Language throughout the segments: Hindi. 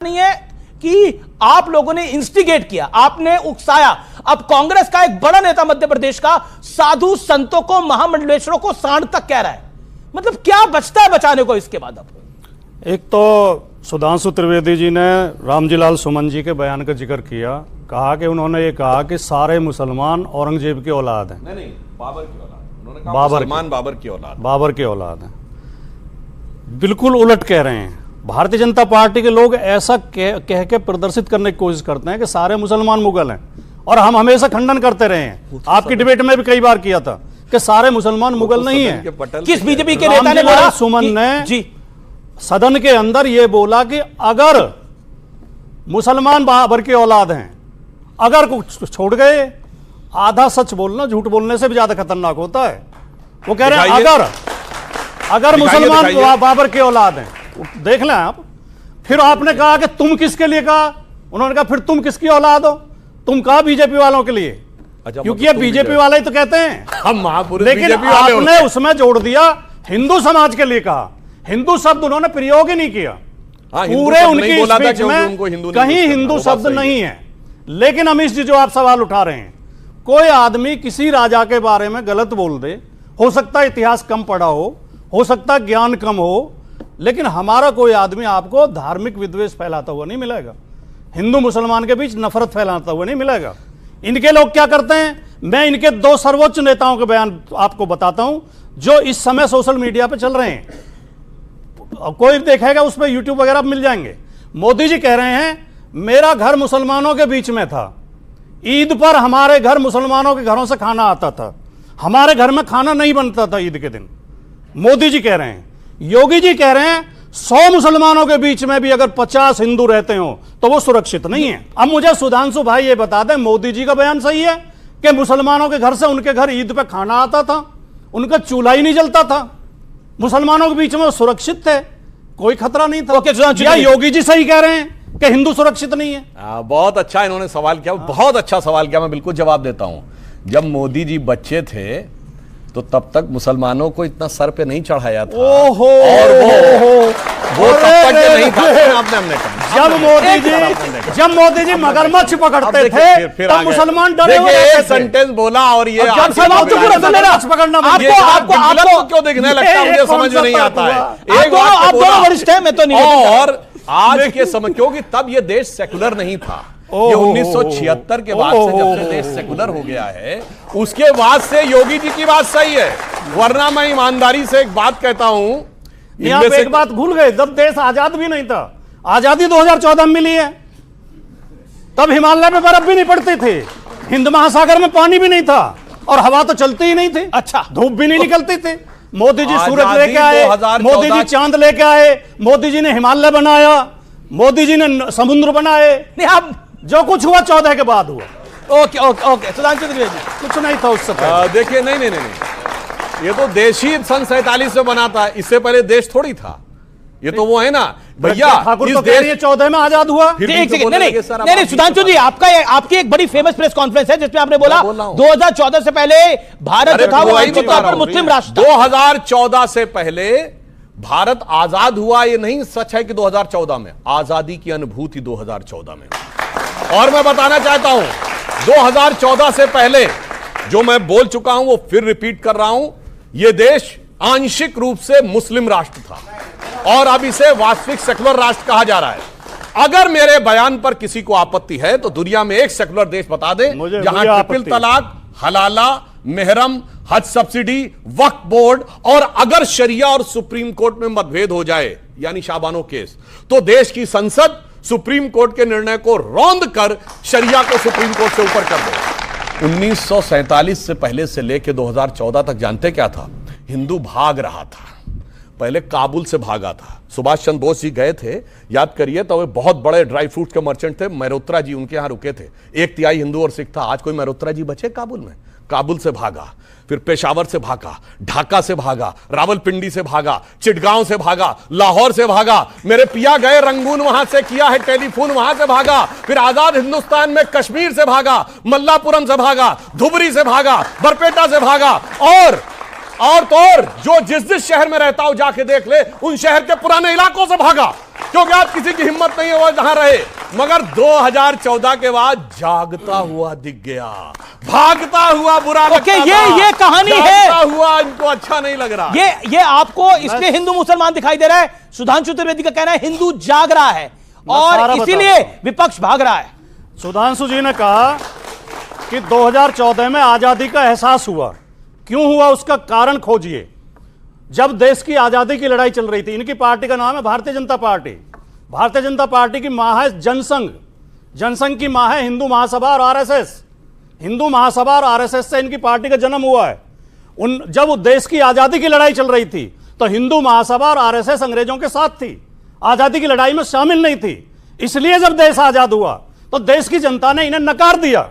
नहीं है कि आप लोगों ने इंस्टिगेट किया, आपने उकसाया। अब कांग्रेस का एक बड़ा नेता मध्य प्रदेश का साधु संतों को, महामंडलेश्वरों को सांड तक कह रहा है। मतलब क्या बचता है बचाने को इसके बाद? अब एक तो सुधांशु त्रिवेदी जी ने रामजीलाल सुमन जी के बयान का जिक्र किया, कहा कि उन्होंने ये कहा कि सारे मुसलमान औरंगजेब की औलाद हैं। नहीं, बाबर की औलाद। उन्होंने कहा बाबर की औलाद, बाबर की औलाद है। बिल्कुल उलट कह रहे हैं। भारतीय जनता पार्टी के लोग ऐसा कह के प्रदर्शित करने की कोशिश करते हैं कि सारे मुसलमान मुगल हैं, और हम हमेशा खंडन करते रहे हैं। आपकी डिबेट में भी कई बार किया था कि सारे मुसलमान मुगल नहीं है। किस बीजेपी के नेता ने बोला? सुमन ने जी सदन के अंदर यह बोला कि अगर मुसलमान बाबर की औलाद हैं, अगर कुछ छोड़ गए, आधा सच बोलना झूठ बोलने से भी ज्यादा खतरनाक होता है। वो कह रहे हैं अगर मुसलमान बाबर की औलाद हैं, देख लें आप। फिर आपने कहा कि तुम किसके लिए कहा? उन्होंने कहा फिर तुम किसकी औलाद हो? तुम कहा बीजेपी वालों के लिए। अच्छा, क्योंकि ये बीजेपी वाले ही तो कहते हैं हम महापुरुष, लेकिन आपने उसमें जोड़ दिया हिंदू समाज के लिए कहा। हिंदू शब्द उन्होंने प्रयोग ही नहीं किया। पूरे उनकी स्पीच में कहीं हिंदू शब्द नहीं है। लेकिन अमीश जी, जो आप सवाल उठा रहे हैं, कोई आदमी किसी राजा के बारे में गलत बोल दे, हो सकता है इतिहास कम पढ़ा हो सकता है ज्ञान कम हो, लेकिन हमारा कोई आदमी आपको धार्मिक विद्वेष फैलाता हुआ नहीं मिलेगा, हिंदू मुसलमान के बीच नफरत फैलाता हुआ नहीं मिलेगा। इनके लोग क्या करते हैं? मैं इनके दो सर्वोच्च नेताओं के बयान आपको बताता हूं जो इस समय सोशल मीडिया पे चल रहे हैं। कोई देखेगा उस पर यूट्यूब वगैरह मिल जाएंगे। मोदी जी कह रहे हैं मेरा घर मुसलमानों के बीच में था, ईद पर हमारे घर मुसलमानों के घरों से खाना आता था, हमारे घर में खाना नहीं बनता था ईद के दिन। मोदी जी कह रहे हैं। योगी जी कह रहे हैं 100 मुसलमानों के बीच में भी अगर 50 हिंदू रहते हो तो वो सुरक्षित नहीं है। अब मुझे सुधांशु भाई ये बता दें, मोदी जी का बयान सही है कि मुसलमानों के घर से उनके घर ईद पे खाना आता था, उनका चूल्हा ही नहीं जलता था, मुसलमानों के बीच में वो सुरक्षित थे, कोई खतरा नहीं था? या योगी जी सही कह रहे हैं कि हिंदू सुरक्षित नहीं है? बहुत अच्छा इन्होंने सवाल किया, बहुत अच्छा सवाल किया। मैं बिल्कुल जवाब देता हूं। जब मोदी जी बच्चे थे तो तब तक मुसलमानों को इतना सर पे नहीं चढ़ाया था। ओहो, और वो तब तक के नहीं था। हमने कहा जब मोदी जी मगरमच्छ पकड़ते थे तब मुसलमान डरे हुए थे। सेंटेंस बोला और ये पकड़ना आपको क्यों देखने लगता है? मुझे समझ में नहीं आता है। आप दोनों वरिष्ठ हैं, मैं तो नहीं। और आज के समय, क्योंकि तब ये देश सेकुलर नहीं था। ये 1976 के बाद से जब से देश सेकुलर हो गया है, उसके बाद से योगी जी की बात सही है। वरना मैं ईमानदारी से एक बात कहता हूं, आप एक बात भूल गए, जब देश आजाद भी नहीं था, आजादी 2014 में मिली है, तब हिमालय में बर्फ भी नहीं पड़ती थी, हिंद महासागर में पानी भी नहीं था, और हवा तो चलती ही नहीं थी। अच्छा, धूप भी नहीं निकलती थी। मोदी जी सूरज लेके आए, मोदी जी चांद लेके आए, मोदी जी ने हिमालय बनाया, मोदी जी ने समुद्र बनाए। अब जो कुछ हुआ 14 के बाद हुआ। Okay okay okay, Sudhanshu Trivedi, कुछ नहीं था उससे पहले। देखिए, नहीं, ये तो देश ही सन 47 में बना था, इससे पहले देश थोड़ी था। ये तो वो है ना भैया, इस देश 14 में आजाद हुआ। नहीं, सुधांशु जी, आपकी एक बड़ी फेमस प्रेस कॉन्फ्रेंस है जिसमें आपने बोला 2014 से पहले भारत था वो आमतौर पर मुस्लिम राष्ट्र। 2014 से पहले भारत आजाद हुआ, ये नहीं सच है कि 2014 में। आजादी की अनुभूति 2014 में। और मैं बताना चाहता हूं, 2014 से पहले जो मैं बोल चुका हूं वो फिर रिपीट कर रहा हूं, यह देश आंशिक रूप से मुस्लिम राष्ट्र था और अब इसे वास्तविक सेकुलर राष्ट्र कहा जा रहा है। अगर मेरे बयान पर किसी को आपत्ति है तो दुनिया में एक सेकुलर देश बता दे जहां ट्रिपल तलाक, हलाला, मेहरम, हज सब्सिडी, वक्फ बोर्ड और अगर शरिया और सुप्रीम कोर्ट में मतभेद हो जाए, यानी शाबानो केस, तो देश की संसद सुप्रीम कोर्ट के निर्णय को रौंद कर शरिया को सुप्रीम कोर्ट से ऊपर कर दे। 1947 से पहले से लेकर 2014 तक जानते क्या था? हिंदू भाग रहा था। पहले काबुल से भागा था। सुभाष चंद्र बोस जी गए थे, याद करिए, तो वे बहुत बड़े ड्राई फ्रूट के मर्चेंट थे। मेहरोत्रा जी उनके यहां रुके थे। 1/3 हिंदू और सिख था। आज कोई मेहरोत्रा जी बचे काबुल में? काबुल से भागा, फिर पेशावर से भागा, ढाका से भागा, रावलपिंडी से भागा, चिटगांव से भागा, लाहौर से भागा, मेरे पिया गए रंगून, वहां से किया है टेलीफोन, वहां से भागा, फिर आजाद हिंदुस्तान में कश्मीर से भागा, मल्लापुरम से भागा, धुबरी से भागा, बरपेटा से भागा, और जो जिस शहर में रहता हो जाके देख ले, उन शहर के पुराने इलाकों से भागा। क्योंकि आप किसी की हिम्मत नहीं है वो जहां रहे, मगर 2014 के बाद जागता हुआ दिख गया, भागता हुआ बुरा लगता था, ये कहानी है, जागता हुआ इनको अच्छा नहीं लग रहा। ये आपको इसलिए हिंदू मुसलमान दिखाई दे रहा है। सुधांशु त्रिवेदी का कहना है हिंदू जाग रहा है और इसीलिए विपक्ष भाग रहा है। सुधांशु जी ने कहा कि 2014 में आजादी का एहसास हुआ, क्यों हुआ उसका कारण खोजिए। जब देश की आजादी की लड़ाई चल रही थी, इनकी पार्टी का नाम है भारतीय जनता पार्टी। भारतीय जनता पार्टी की मां है जनसंघ, जनसंघ की मां है हिंदू महासभा और आरएसएस। हिंदू महासभा और आरएसएस से इनकी पार्टी का जन्म हुआ है। जब देश की आजादी की लड़ाई चल रही थी तो हिंदू महासभा और आरएसएस अंग्रेजों के साथ थी, आजादी की लड़ाई में शामिल नहीं थी। इसलिए जब देश आजाद हुआ तो देश की जनता ने इन्हें नकार दिया।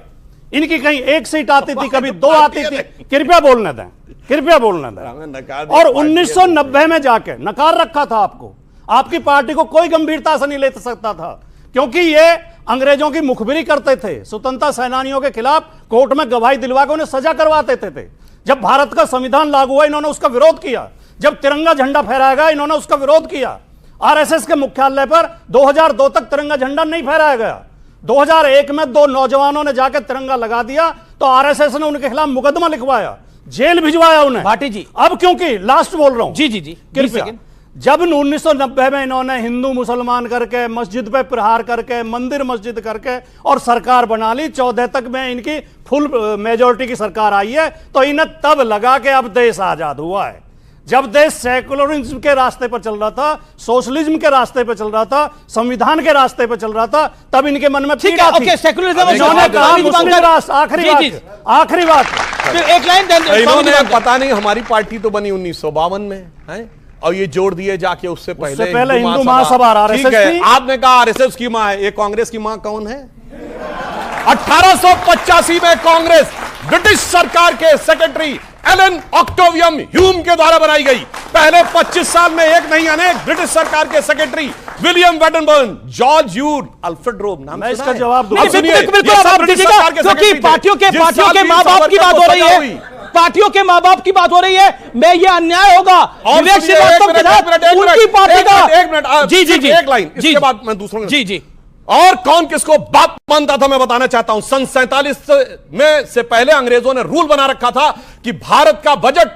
इनकी कहीं एक सीट आती थी, कभी दो आती थी। कृपया बोलने दें, कृपया बोलने दें। और 1990 में जाके नकार रखा था आपको, आपकी पार्टी को कोई गंभीरता से नहीं ले सकता था, क्योंकि ये अंग्रेजों की मुखबिरी करते थे, स्वतंत्रता सेनानियों के खिलाफ कोर्ट में गवाही दिलवा के उन्हें सजा करवाते थे। जब भारत का संविधान लागू हुआ इन्होंने उसका विरोध किया, जब तिरंगा झंडा फहराया गया इन्होंने उसका विरोध किया। आरएसएस के मुख्यालय पर 2002 तक तिरंगा झंडा नहीं फहराया गया। 2001 में 2 नौजवानों ने जाकर तिरंगा लगा दिया तो आरएसएस ने उनके खिलाफ मुकदमा लिखवाया, जेल भिजवाया उन्हें। भाटी जी, अब क्योंकि लास्ट बोल रहा हूं, जी कृपया, जब 1990 में इन्होंने हिंदू मुसलमान करके, मस्जिद पे प्रहार करके, मंदिर मस्जिद करके और सरकार बना ली, 14 तक में इनकी फुल मेजोरिटी की सरकार आई है, तो इन्हें तब लगा कि अब देश आजाद हुआ है। जब देश सेकुलरिज्म के रास्ते पर चल रहा था, सोशलिज्म के रास्ते पर चल रहा था, संविधान के रास्ते पर चल रहा था, तब इनके मन में पीड़ा थी। आखिरी बात एक लाइन, इन्होंने पता नहीं हमारी पार्टी तो बनी 1952 में है और ये जोड़ दिए जाके उससे पहले हिंदू महासभा आरएसएस थी। आपने कहा आरएसएस की मां है, ये कांग्रेस की मां कौन है? 1885 में कांग्रेस ब्रिटिश सरकार के सेक्रेटरी एलन ऑक्टेवियम ह्यूम के द्वारा बनाई गई। पहले 25 साल में एक नहीं अनेक ब्रिटिश सरकार के secretary William Wedderburn, George Yule, Alfred Robb, नाम मैं इसका जवाब दूंगा। क्योंकि पार्टियों के मां बाप की बात हो रही है, पार्टियों के मां बाप की बात हो रही है, मैं ये अन्याय होगा विवेक श्रीवास्तव के साथ उनकी पार्टी का। एक मिनट, जी एक लाइन, इसके बाद मैं दूसरों जी और कौन किसको बाप मानता था मैं बताना चाहता हूं। सन 47 में से पहले अंग्रेजों ने रूल बना रखा था कि भारत का बजट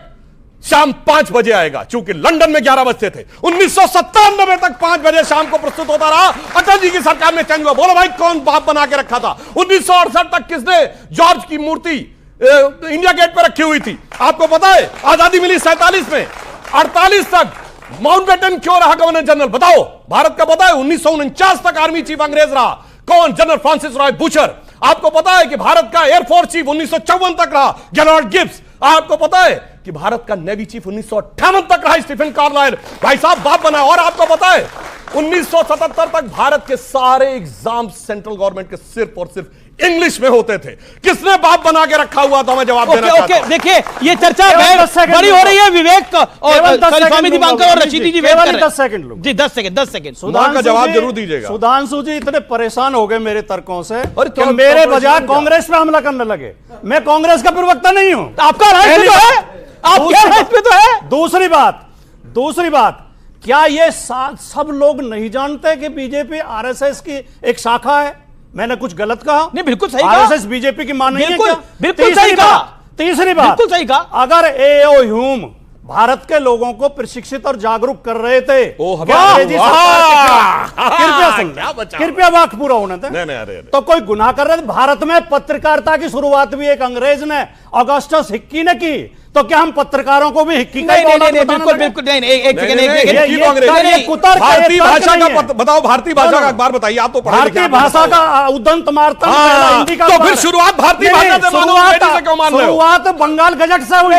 शाम 5 बजे आएगा, चूंकि लंदन में 11 बजते थे। 1997 तक 5 बजे शाम को प्रस्तुत होता रहा। अटल जी की सरकार में चेंज हुआ। बोलो भाई कौन बाप बना के रखा था? 1968 तक किसने जॉर्ज की मूर्ति इंडिया गेट पर रखी हुई थी? आपको पता है? आजादी मिली 47 में, 48 तक माउंटबेटन क्यों रहा गवर्नर जनरल? बताओ, भारत का पता है 1949 तक आर्मी चीफ अंग्रेज रहा। कौन? General Francis Roy butcher. आपको पता है कि भारत का एयरफोर्स चीफ 1954 तक रहा गेराल्ड गिब्स। आपको पता है कि भारत का नेवी चीफ 1958 तक रहा स्टीफन कार्लाइल। भाई साहब बाप बना। और आपको पता है 1977 तक भारत के सारे एग्जाम सेंट्रल गवर्नमेंट के सिर्फ और सिर्फ इंग्लिश में होते थे। किसने बाप बना के रखा हुआ था? मैं जवाब देना चाहता हूं। देखिए ये चर्चा बड़ी हो रही है। विवेक और स्वामी दीपांकर और रशीदी जी वेट कर रहे हैं। 10 सेकंड जी, 10 सेकंड सुधांशु का जवाब जरूर दीजिएगा। सुधांशु जी इतने परेशान हो गए मेरे तर्कों से कि मेरे बजाय कांग्रेस पे हमला करने लगे। मैं कांग्रेस का प्रवक्ता नहीं हूं। आपका राइट तो है, आपके राइट पे तो है। दूसरी बात, क्या ये सब लोग नहीं जानते कि बीजेपी आरएसएस की एक शाखा है? मैंने कुछ गलत कहा? नहीं, बिल्कुल सही कहा। आरएसएस बीजेपी की मान नहीं है क्या? बिल्कुल सही कहा। तीसरी बात, बिल्कुल सही कहा। अगर एओ ह्यूम भारत के लोगों को प्रशिक्षित और जागरूक कर रहे थे, कृपया वाक्य पूरा होने दें, तो कोई गुनाह कर रहे थे? भारत में पत्रकारिता की शुरुआत भी एक अंग्रेज ने, ऑगस्टस हिक्की ने की, तो क्या हम पत्रकारों को भी हिक्की का? नहीं, बिल्कुल नहीं। एक भारतीय भाषा का बताओ, भारतीय भाषा का अखबार बताइए। आप तो भारतीय भाषा का उदंत मार्तन हिंदी का, तो फिर शुरुआत भारतीय भाषा से क्यों मान रहे हो? शुरुआत बंगाल गजट से हुई।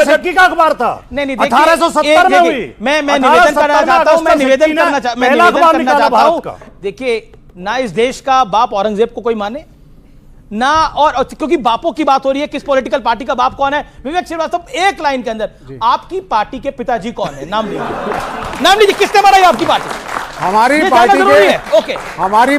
हिक्की का अखबार था, 1870 में हुई। मैं निवेदन करना चाहता हूं। देखिए, ना इस देश का बाप औरंगजेब को कोई माने ना, और क्योंकि बापों की बात हो रही है, किस पॉलिटिकल पार्टी का बाप कौन है? विवेक श्रीवास्तव, एक लाइन के अंदर आपकी पार्टी के पिताजी कौन है? नाम लीजिए, किसने बनाई आपकी पार्टी? हमारी पार्टी के, ओके, हमारी